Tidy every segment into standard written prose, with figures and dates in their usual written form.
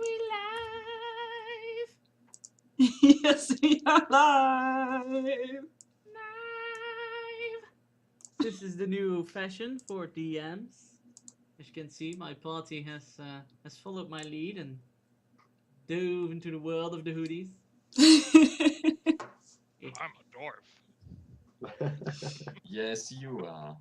we live? Yes, we are live. Live. This is the new fashion for DMs. As you can see, my party has followed my lead and dove into the world of the hoodies. Eh, I'm a dwarf. Yes, you are.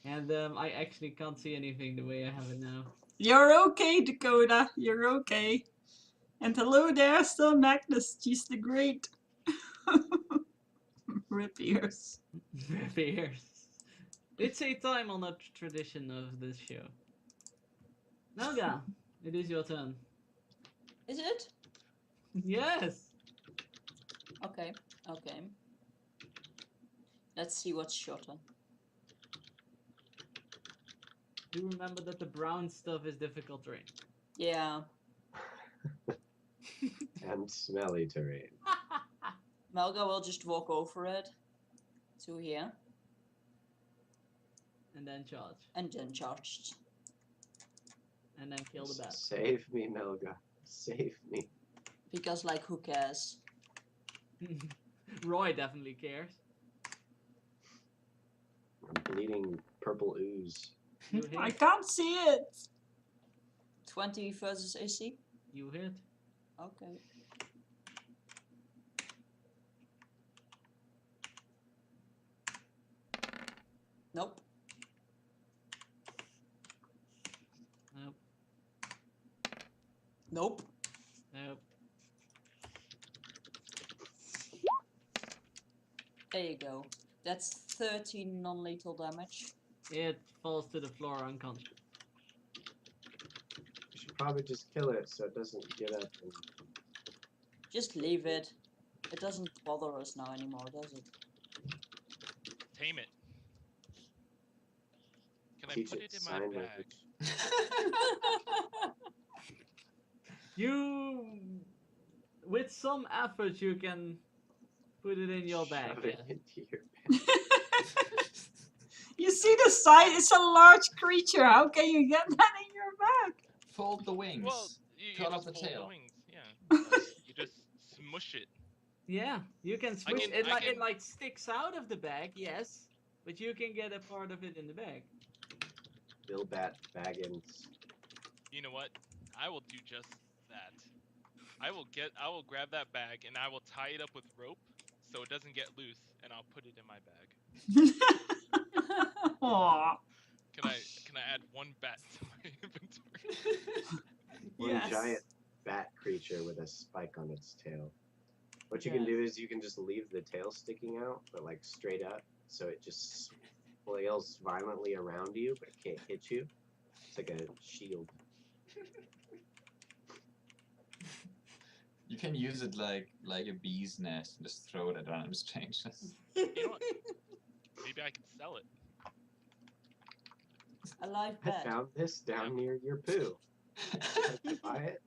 And I actually can't see anything the way I have it now. You're okay, Dakota. You're okay. And hello there, still Magnus. She's the great. Rip ears. Fierce. It's a time-honored tradition of this show. Naga, it is your turn. Is it? Yes. Okay. Okay. Let's see what's shorter. Do remember that the brown stuff is difficult terrain. Yeah. And smelly terrain. Melga will just walk over it to here And then charge. and then charged. And then kill the bat. Save me, Melga. Save me. Because, like, who cares? Roy definitely cares. I'm bleeding purple ooze. You hit. I can't see it. 20 versus AC? You hit. Okay. Nope. Nope. Nope. Nope. There you go. That's 13 non-lethal damage. It falls to the floor unconscious. You should probably just kill it so it doesn't get up and Just leave it. It doesn't bother us now anymore, does it? Tame it. Can I teach put it it in my sign bag? language. You, with some effort, you can put it in your bag. Shove it Yeah. into your bag. You see the size? It's a large creature. How can you get that in your bag? Fold the wings. Well, you Cut off just the fold tail. the wings. Yeah. You just smush it. Yeah, you can switch. can- It I like it can- like sticks out of the bag, yes, but you can get a part of it in the bag. Bill Bat Baggins. You know what? I will do just that. I will grab that bag and I will tie it up with rope so it doesn't get loose, and I'll put it in my bag. Aww. Can I add one bat to my inventory? One Yes. giant bat creature with a spike on its tail. What you can Yes. do is you can just leave the tail sticking out, but like straight up, so it just flails violently around you, but can't hit you. It's like a shield. You can use it like a bee's nest and just throw it at random strangers. You know what? Maybe I can sell it. A live I bat. found this down near your poo. Can I buy it?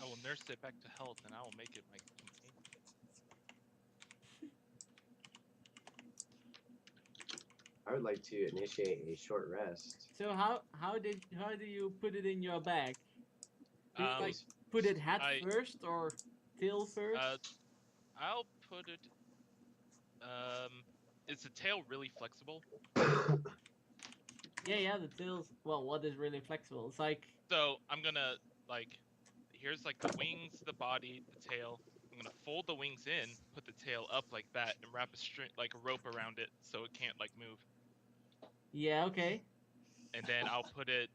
I will nurse it back to health, and I will make it my companion. I would like to initiate a short rest. So how do you put it in your bag? Do you Um, like put it head I- first or tail first? I'll put it. Is the tail really flexible? Yeah, the tail's well. What is really flexible? It's like So I'm gonna like, here's like the wings, the body, the tail. I'm gonna fold the wings in, put the tail up like that, and wrap a string, like a rope around it, so it can't like move. yeah, okay. And then I'll put it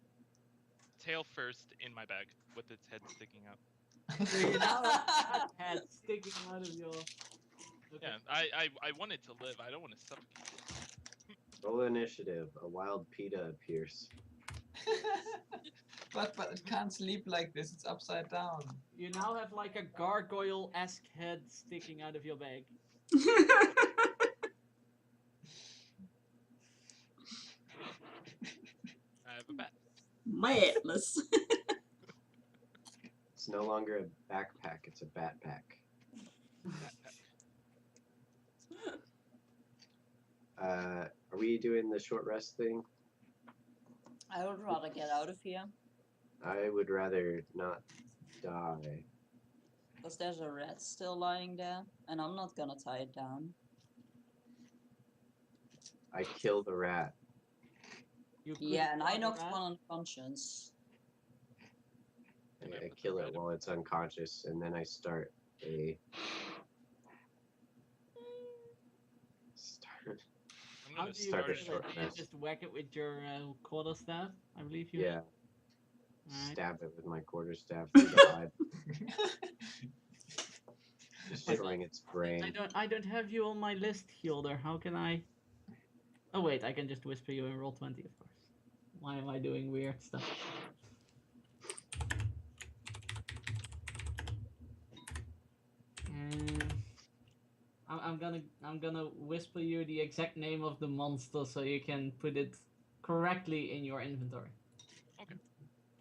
tail first in my bag with its head sticking out. So you now have that head sticking out of your. Okay. Yeah, I want it to live. I don't want to suffocate. Roll initiative. A wild PETA appears. but it can't sleep like this. It's upside down. You now have like a gargoyle-esque head sticking out of your bag. I have a bat. Madness. It's no longer a backpack, it's a bat pack. Are we doing the short rest thing? I would rather get out of here. I would rather not die. Because there's a rat still lying there. And I'm not gonna tie it down. I kill the rat. You could Yeah, and I kill the knocked rat. one unconscious. I kill it while it's unconscious, and then I start a. Start. I'm How gonna do you start a kill start it? short Do you rest. just whack it with your quarterstaff? I believe you. Yeah. Alright. Stab it with my quarterstaff through the eye, destroying its brain. I don't have you on my list, Hilder. How can I? Oh wait, I can just whisper you in roll 20, of course. Why am I doing weird stuff? I'm gonna whisper you the exact name of the monster so you can put it correctly in your inventory.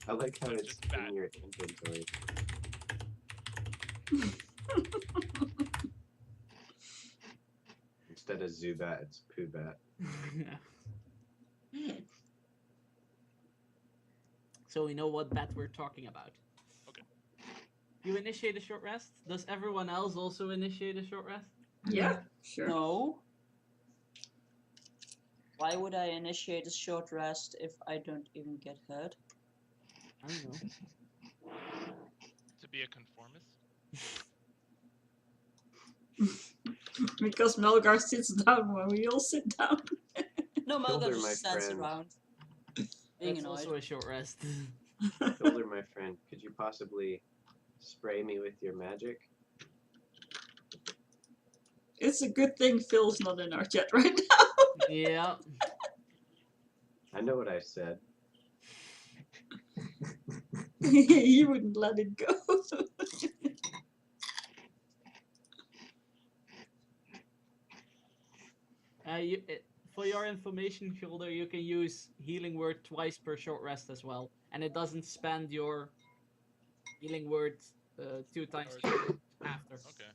I like how So it's just bad. in your inventory. Instead of Zubat, it's Poobat. So we know what bat we're talking about. Okay. You initiate a short rest. Does everyone else also initiate a short rest? Yeah, sure. No. Why would I initiate a short rest if I don't even get hurt? I don't know. To be a conformist. Because Melgar sits down when we all sit down. No, Hilder, Melga my just stands friend. around. Being That's annoyed. also a short rest. Hilder, my friend, could you possibly spray me with your magic? It's a good thing Phil's not in our chat right now. Yeah. I know what I said. He wouldn't let it go. For your information, Hilder, you can use healing word twice per short rest as well, and it doesn't spend your healing word 2 times after. Okay.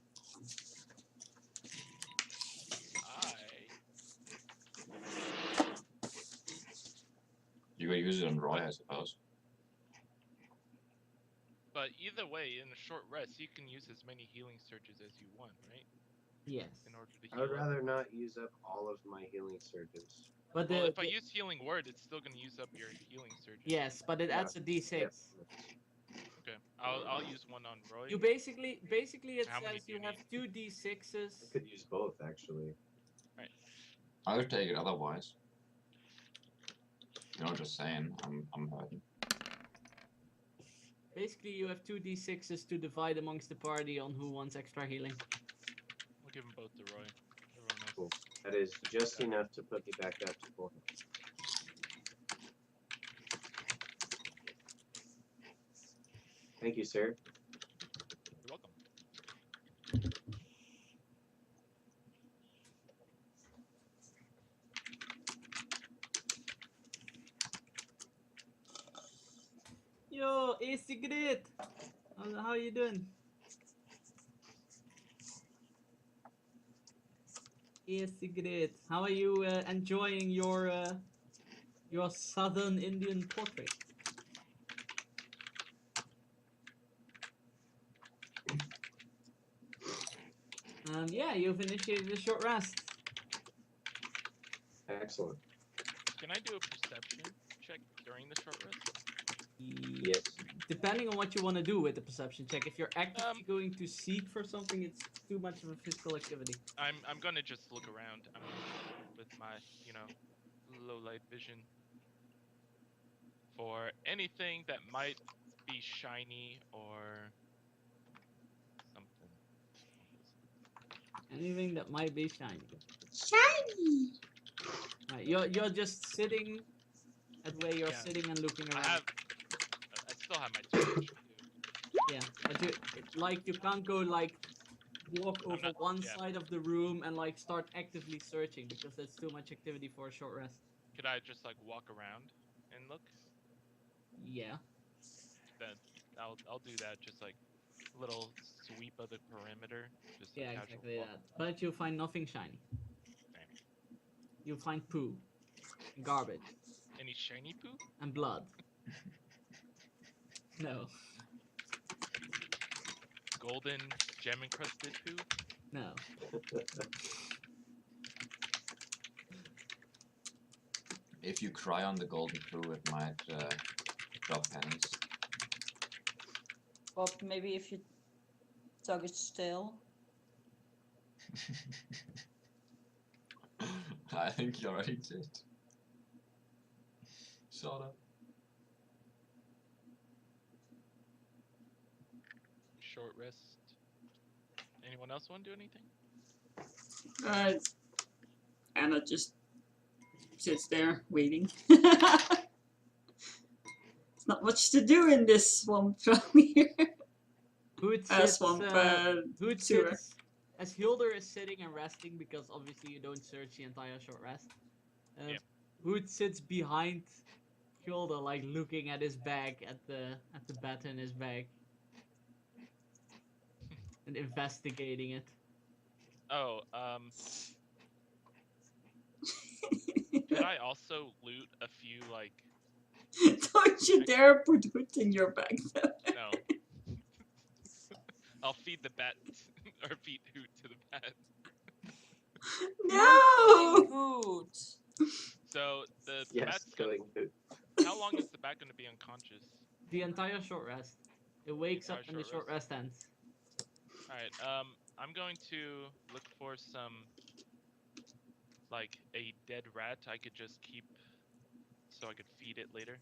You could use it on Roy, I suppose. But either way, in a short rest, you can use as many healing surges as you want, right? Yes. In order to I heal. would up. rather not use up all of my healing surges. But Well, the, if I use healing word, it's still gonna use up your healing surges. yes, but it Yeah. adds a d6. Yeah. Okay. I'll use one on Roy. You basically it How many says do you you have need? 2 d6s. I could use both, actually. I would take it otherwise. You know, just saying, I'm hurting. Basically, you have 2 d6s to divide amongst the party on who wants extra healing. We'll give them both to Roy. Everyone else. Cool. That is just enough to put me back up to 4. Thank you, sir. You're welcome. Yo, AC Grid! How you doing? AC Grid, how are you enjoying your southern Indian portrait? Yeah, you've initiated a short rest. Excellent. Can I do a perception check during the short rest? Yes. Depending on what you want to do with the perception check. If you're actively going to seek for something, it's too much of a physical activity. I'm gonna just look around. I'm with my, low light vision for anything that might be shiny or something. Anything that might be shiny. Shiny! Right, you're just sitting at where you're Yeah. sitting and looking around. I still have my torch too. Yeah, but you can't go walk over not- one yeah. side of the room and start actively searching because that's too much activity for a short rest. Could I just walk around and look? Yeah. Then I'll do that. Just little sweep of the perimeter. Just Yeah, casual exactly walk. that. But you'll find nothing shiny. you'll find poo, garbage, Any shiny poo? and blood. No, Golden gem encrusted poo? no. If you cry on the golden poo, it might drop pennies. Or maybe if you tug it still. I think you already did. Shut up. Short rest. Anyone else want to do anything? Anna just sits there waiting. It's not much to do in this swamp from here. Hood sits, Swamp Hood sewer. sits as Hilder is sitting and resting because obviously you don't search the entire short rest. Yep. Hood sits behind Hilder, like looking at his bag, at the bat in his bag, and investigating it. Oh, could I also loot a few, like, Don't you dare put it in your bag though. no. I'll feed the bat, or feed Hoot to the bat. No! Food. So, the Yes, bat's gonna, killing food. how long is the bat gonna be unconscious? The entire short rest. It wakes up Entire when the short short rest ends. Alright, I'm going to look for some, like, a dead rat I could just keep, so I could feed it later.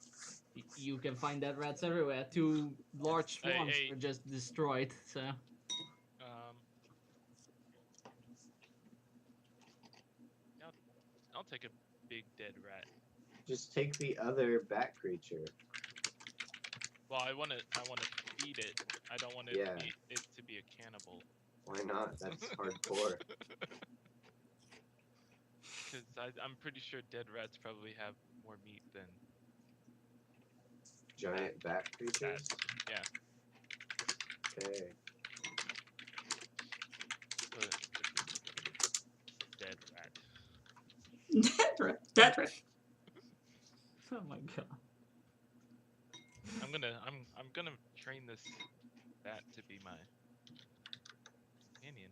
You can find dead rats everywhere. 2 large Hey, swans hey. were just destroyed, so. Yeah, I'll take a big dead rat. Just take the other bat creature. Well, I wanna feed it. I don't want it, Yeah. it to be a cannibal. Why not? That's hardcore. Because I'm pretty sure dead rats probably have more meat than. Giant bat creatures? Yeah. Okay. But dead rat. Dead rat. Oh my god. I'm gonna train this bat to be my companion.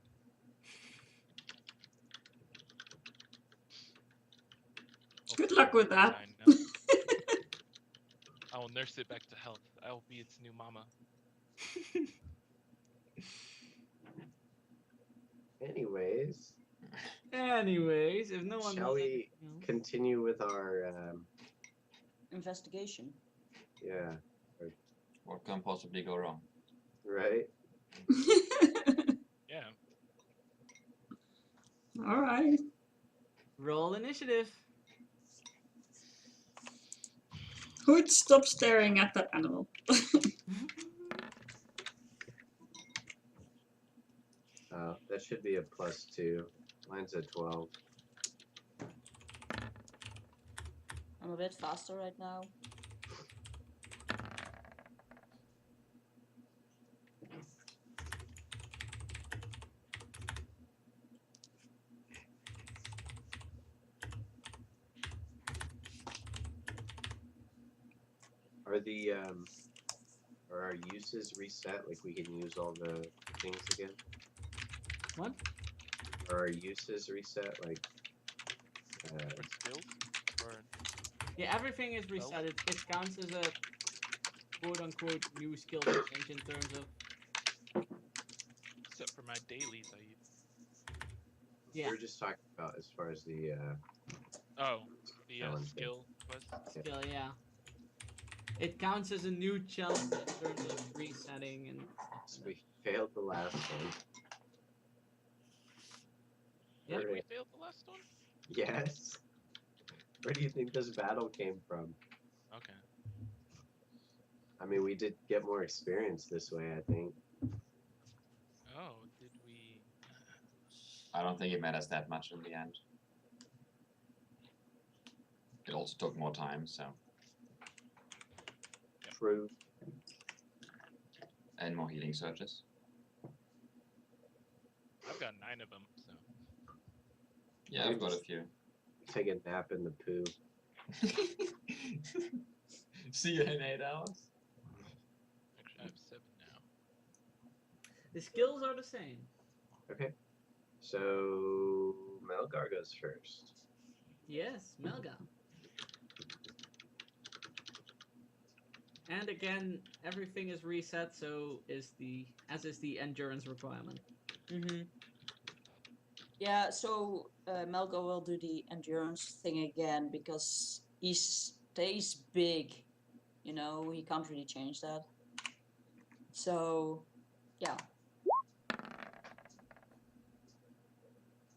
Good luck with that. I know. I will nurse it back to health. I will be its new mama. Anyways, Anyways, if no one shall has we anything else- continue with our, Investigation. yeah, What can possibly go wrong? right? Yeah. Alright. Roll initiative. Hood, stop staring at that animal. That should be a +2. Mine's a 12. I'm a bit faster right now. Are the are our uses reset? Like we can use all the things again? What? Are our uses reset? Like Or skills? Or Yeah, everything is reset. It counts as a quote-unquote new skill change in terms of except for my dailies I use. yeah. we were just talking about as far as the Oh, the Challenge skill quest. Skill, yeah. It counts as a new challenge in terms of resetting and so we failed the last one. Yep. Did we Alright. fail the last one? Yes. Where do you think this battle came from? Okay. I mean, we did get more experience this way, I think. Oh, did we? I don't think it matters that much in the end. It also took more time, so. True. And more healing surges. I've got 9 of them, so. Yeah, I've got a few. take a nap in the poo. See you in 8 hours. Actually, I have 7 now. The skills are the same. Okay. So Melgar goes first. Yes, Melga. And again, everything is reset, so is the endurance requirement. Mm-hmm. Yeah, so Melgo will do the endurance thing again because he stays big. You know, he can't really change that. So, yeah.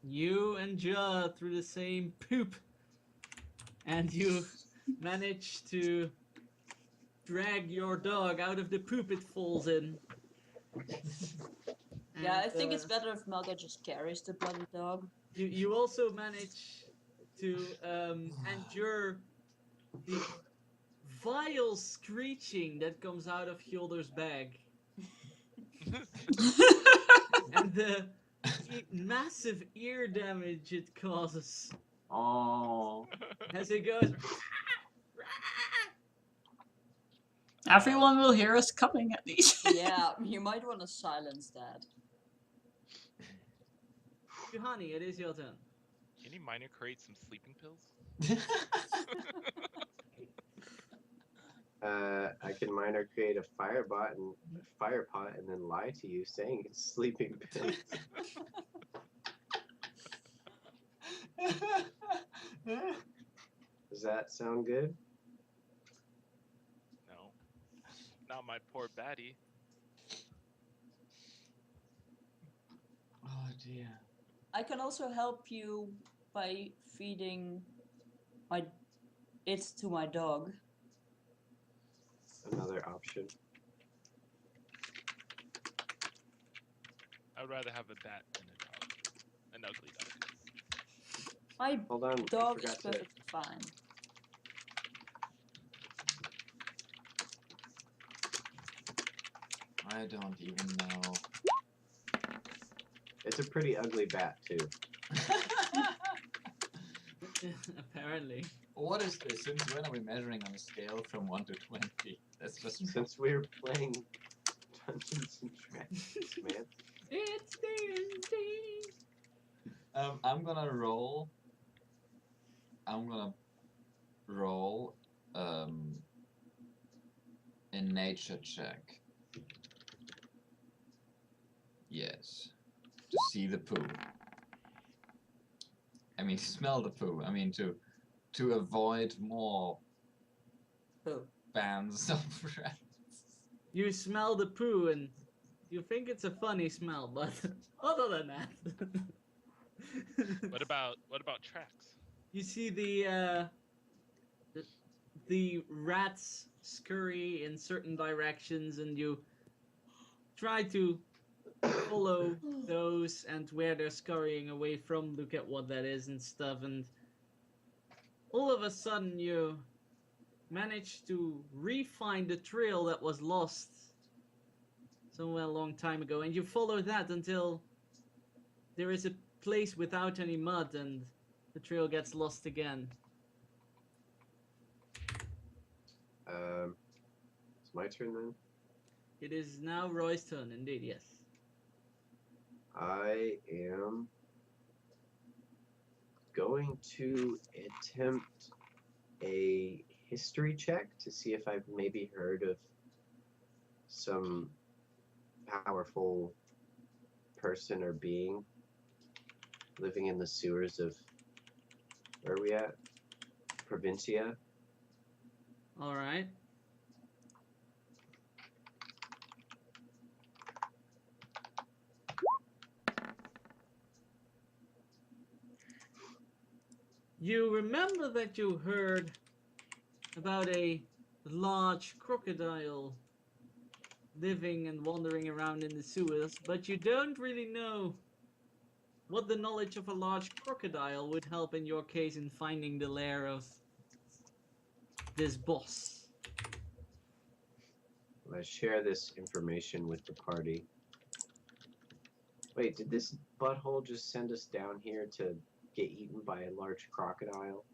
You and Ja through the same poop, and you manage to drag your dog out of the poop it falls in. Yeah, I And, think it's better if Melgo just carries the bloody dog. You also manage to endure the vile screeching that comes out of Hjolder's bag, and the massive ear damage it causes Oh. as it goes. Everyone will hear us coming at least. Yeah, you might want to silence that. Juhani, it is your turn. Can you minor create some sleeping pills? I can minor create a fire pot and then lie to you saying it's sleeping pills. Does that sound good? No. Not my poor baddie. Oh dear. I can also help you by feeding it to my dog. Another option. I would rather have a bat than a dog. An ugly dog. My Hold on. dog I is forgot to. perfectly fine. I don't even know. It's a pretty ugly bat too. Apparently. What is this? Since when are we measuring on a scale from 1 to 20? That's just. Since we're playing Dungeons and Dragons, man. It's D&D. I'm gonna roll. I'm gonna roll a nature check. Yes. To see the poo. I mean, smell the poo. I mean, to avoid more Poo. bands of rats. You smell the poo and you think it's a funny smell, but other than that, What about tracks? you see the rats scurry in certain directions, and you try to follow those and where they're scurrying away from. Look at what that is and stuff, and all of a sudden you manage to re-find the trail that was lost somewhere a long time ago, and you follow that until there is a place without any mud, and the trail gets lost again. It's my turn then. It is now Roy's turn, indeed, yes. I am going to attempt a history check to see if I've maybe heard of some powerful person or being living in the sewers of, where are we at? Provincia. Alright. You remember that you heard about a large crocodile living and wandering around in the sewers, but you don't really know what the knowledge of a large crocodile would help in your case in finding the lair of this boss. I share this information with the party. Wait, did this butthole just send us down here to get eaten by a large crocodile?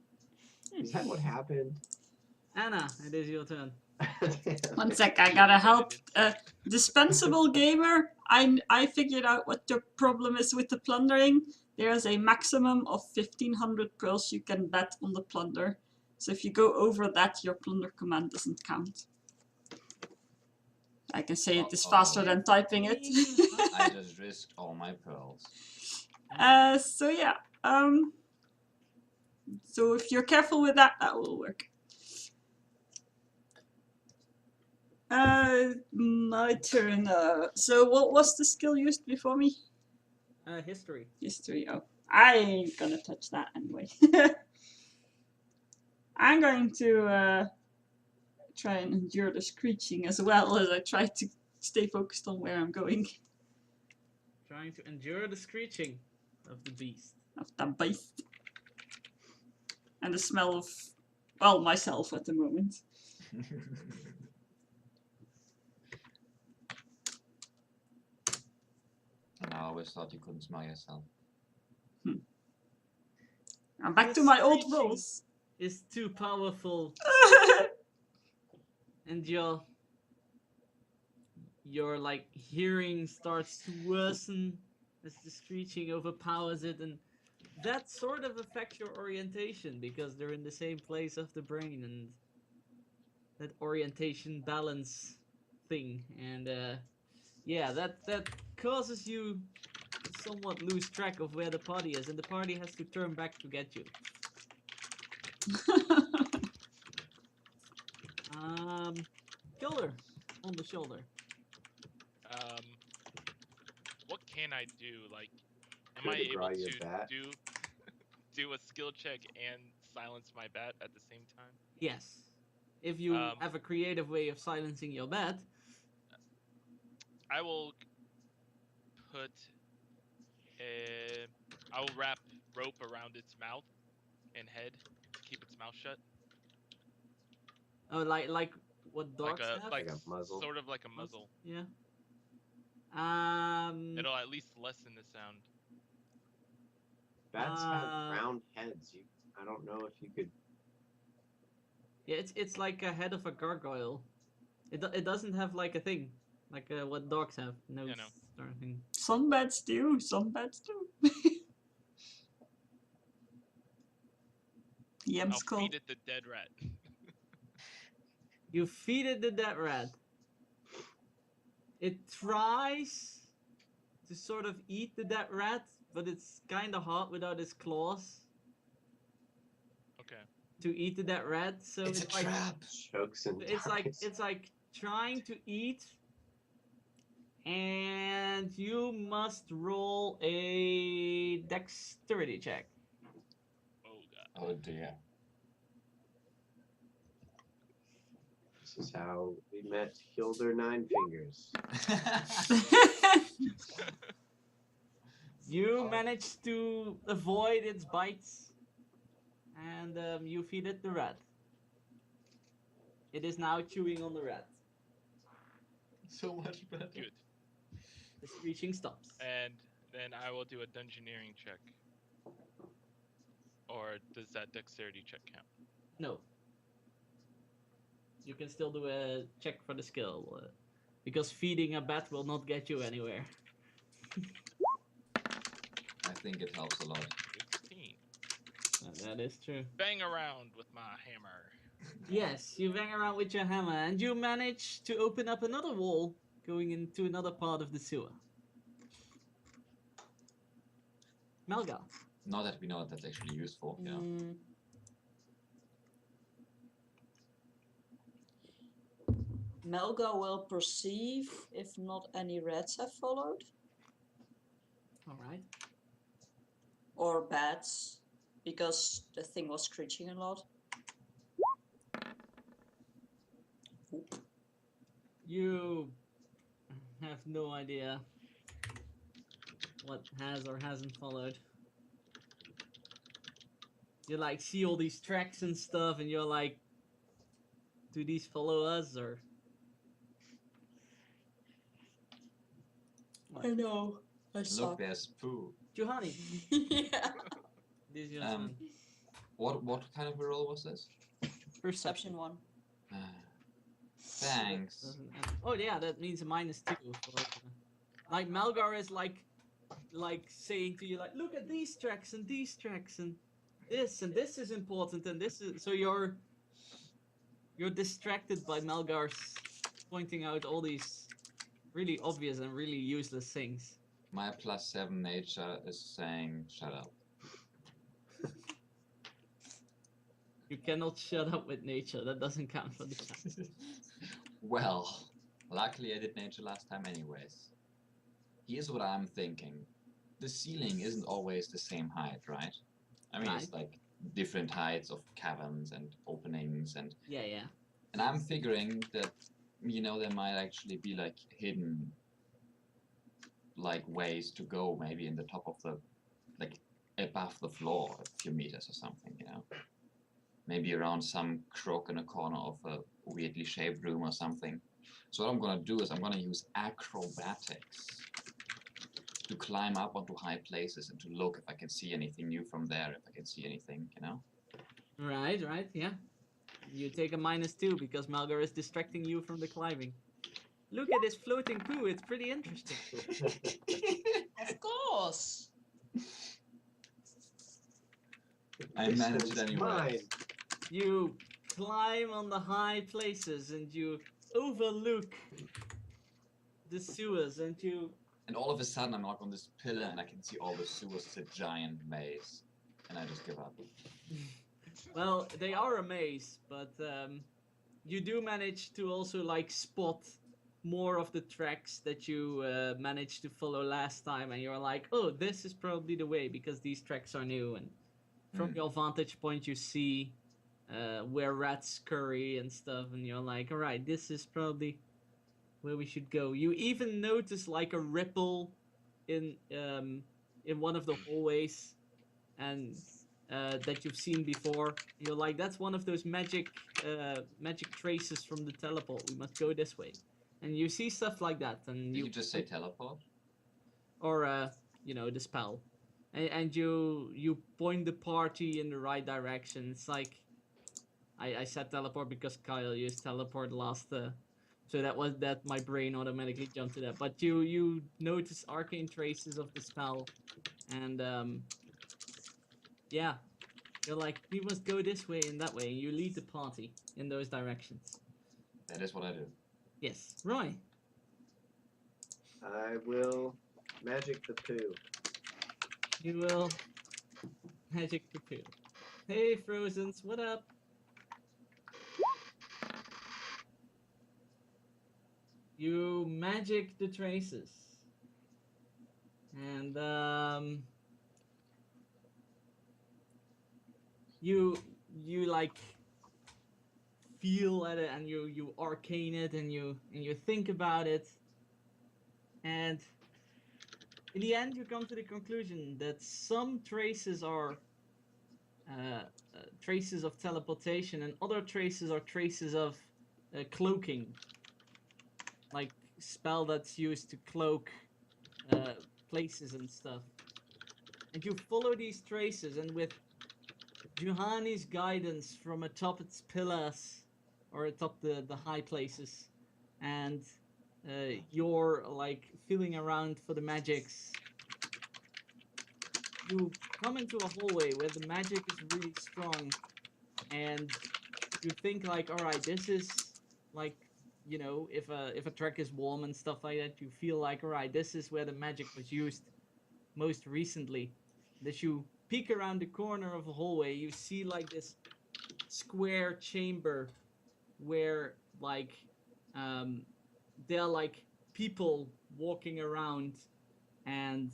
Is that what happened? Anna, it is your turn. One sec, I gotta help. Dispensable gamer, I figured out what your problem is with the plundering. There's a maximum of 1500 pearls you can bet on the plunder. So if you go over that, your plunder command doesn't count. I can say it is faster than typing it. I just risked all my pearls. So yeah, so if you're careful with that, that will work. My turn. So what was the skill used before me? History. History. Oh, I ain't gonna touch that anyway. I'm going to try and endure the screeching as well as I try to stay focused on where I'm going. Trying to endure the screeching of the beast. Of that beast. And the smell of, well, myself at the moment. And I always thought you couldn't smell yourself. I'm back The to my old screeching roles. Is too powerful, and your like hearing starts to worsen as the screeching overpowers it, and that sort of affects your orientation because they're in the same place of the brain, and that orientation balance thing, and yeah, that causes you to somewhat lose track of where the party is, and the party has to turn back to get you. Killer on the shoulder. What can I do? Like, am Could I able draw your to bat. do a skill check and silence my bat at the same time? Yes. If you Um, have a creative way of silencing your bat, I will put I will wrap rope around its mouth and head to keep its mouth shut. oh, like what dogs have. Like a muzzle. Sort of like a muzzle. Yeah. It'll at least lessen the sound. Bats have round heads. I don't know if you could. Yeah, it's like a head of a gargoyle. It doesn't have like a thing, like what dogs have. No. Yeah, no. Sort of thing. Some bats do, some bats do. I'll Yemskull. feed it the dead rat. You feed it the dead rat. It tries to sort of eat the dead rat, but it's kind of hard without its claws Okay. to eat the dead rat. So It's a like, trap. Chokes and it's like trying to eat, and you must roll a dexterity check. Oh god. Oh dear. This is how we met Hilder Nine Fingers. You manage to avoid its bites, and you feed it the rat. It is now chewing on the rat. So much better. Good. The screeching stops. And then I will do a dungeoneering check. Or does that dexterity check count? No. You can still do a check for the skill, because feeding a bat will not get you anywhere. I think it helps a lot. 16. That is true. Bang around with my hammer. Yes, you bang around with your hammer, and you manage to open up another wall going into another part of the sewer. Melga. Now that we know that's actually useful, yeah. Melga will perceive if not any rats have followed, Alright. or bats, because the thing was screeching a lot. Oop. You have no idea what has or hasn't followed. You like see all these tracks and stuff, and you're like, do these follow us or? I know. I Look, suck. there's poo. Juhani. Yeah. This is your Um, turn. What kind of a roll was this? Perception 1. Thanks. Oh yeah, that means a -2 for. Like Malgar is like saying to you like, look at these tracks and this is important and this is so you're distracted by Malgar's pointing out all these really obvious and really useless things. My +7 nature is saying shut up. You cannot shut up with nature. That doesn't count for the chat. Well, luckily I did nature last time anyways. Here's what I'm thinking. The ceiling isn't always the same height, right? I mean, it's like different heights of caverns and openings and Yeah. and I'm figuring that, you know, there might actually be like hidden like ways to go maybe in the top of the, like above the floor a few meters or something, you know? Maybe around some crook in a corner of a weirdly shaped room or something. So what I'm gonna do is I'm gonna use acrobatics to climb up onto high places and to look if I can see anything new from there, if I can see anything, you know? Right, yeah. You take a -2 because Malgar is distracting you from the climbing. Look at this floating poo, it's pretty interesting. Of course! I managed it anyway. Mine. You climb on the high places and you overlook the sewers and you... And all of a sudden I'm like on this pillar and I can see all the sewers. It's a giant maze. And I just give up. Well, they are a maze, but you do manage to also like spot more of the tracks that you managed to follow last time, and you're like, oh, this is probably the way because these tracks are new, and from your vantage point you see where rats scurry and stuff, and you're like, all right, this is probably where we should go. You even notice like a ripple in one of the hallways, and that you've seen before. You're like, that's one of those magic traces from the teleport. We must go this way. And you see stuff like that, and Did you just say teleport? or you know, the spell, and you point the party in the right direction. It's like I said teleport because Kyle used teleport last, so that my brain automatically jumped to that. But you notice arcane traces of the spell, and yeah, you're like, we must go this way and that way, and you lead the party in those directions. That is what I do. Yes, Roy. I will magic the poo. You will magic the poo. Hey, Frozens, what up? You magic the traces. And, you like feel at it, and you arcane it, and you think about it, and in the end you come to the conclusion that some traces are traces of teleportation, and other traces are traces of cloaking, like spell that's used to cloak places and stuff. And you follow these traces, and with Juhani's guidance from atop its pillars, or atop the high places, and you're like feeling around for the magics, you come into a hallway where the magic is really strong, and you think like, all right, this is like, you know, if a track is warm and stuff like that, you feel like, all right, this is where the magic was used most recently. That you peek around the corner of a hallway, you see like this square chamber where like there are like people walking around and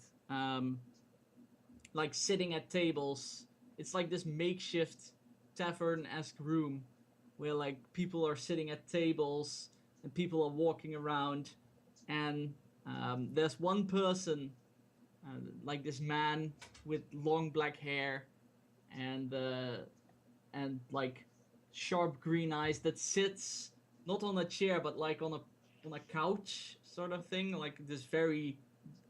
like sitting at tables. It's like this makeshift tavern-esque room where like people are sitting at tables and people are walking around, and there's one person, like this man with long black hair and like sharp green eyes, that sits not on a chair but like on a couch sort of thing, like this very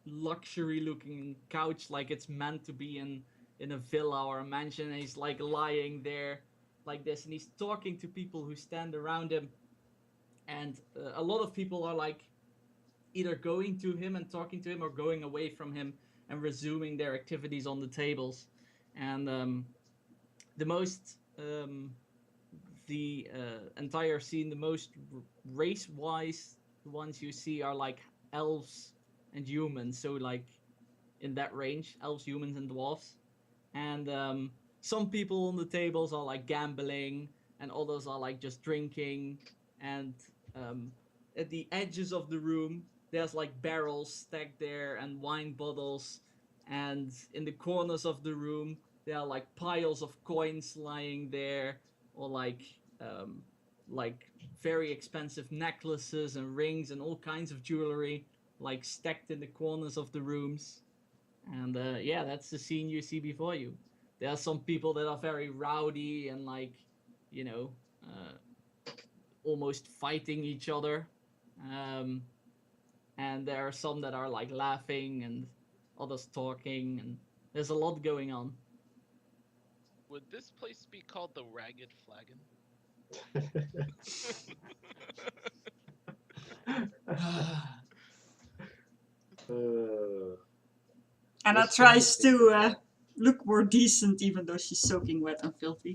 luxury looking couch, like it's meant to be in in a villa or a mansion, and he's like lying there like this, and he's talking to people who stand around him, and a lot of people are like either going to him and talking to him or going away from him and resuming their activities on the tables. And the most the entire scene, the most race-wise ones you see are like elves and humans, so like in that range, elves, humans, and dwarves. And some people on the tables are like gambling, and others are like just drinking. And at the edges of the room, there's like barrels stacked there and wine bottles. And in the corners of the room, there are like piles of coins lying there, or like very expensive necklaces and rings and all kinds of jewelry, like stacked in the corners of the rooms. And yeah, that's the scene you see before you. There are some people that are very rowdy and like, you know, almost fighting each other. And there are some that are like laughing and others talking, and there's a lot going on. Would this place be called the Ragged Flagon? Anna Let's tries try to look more decent even though she's soaking wet and filthy.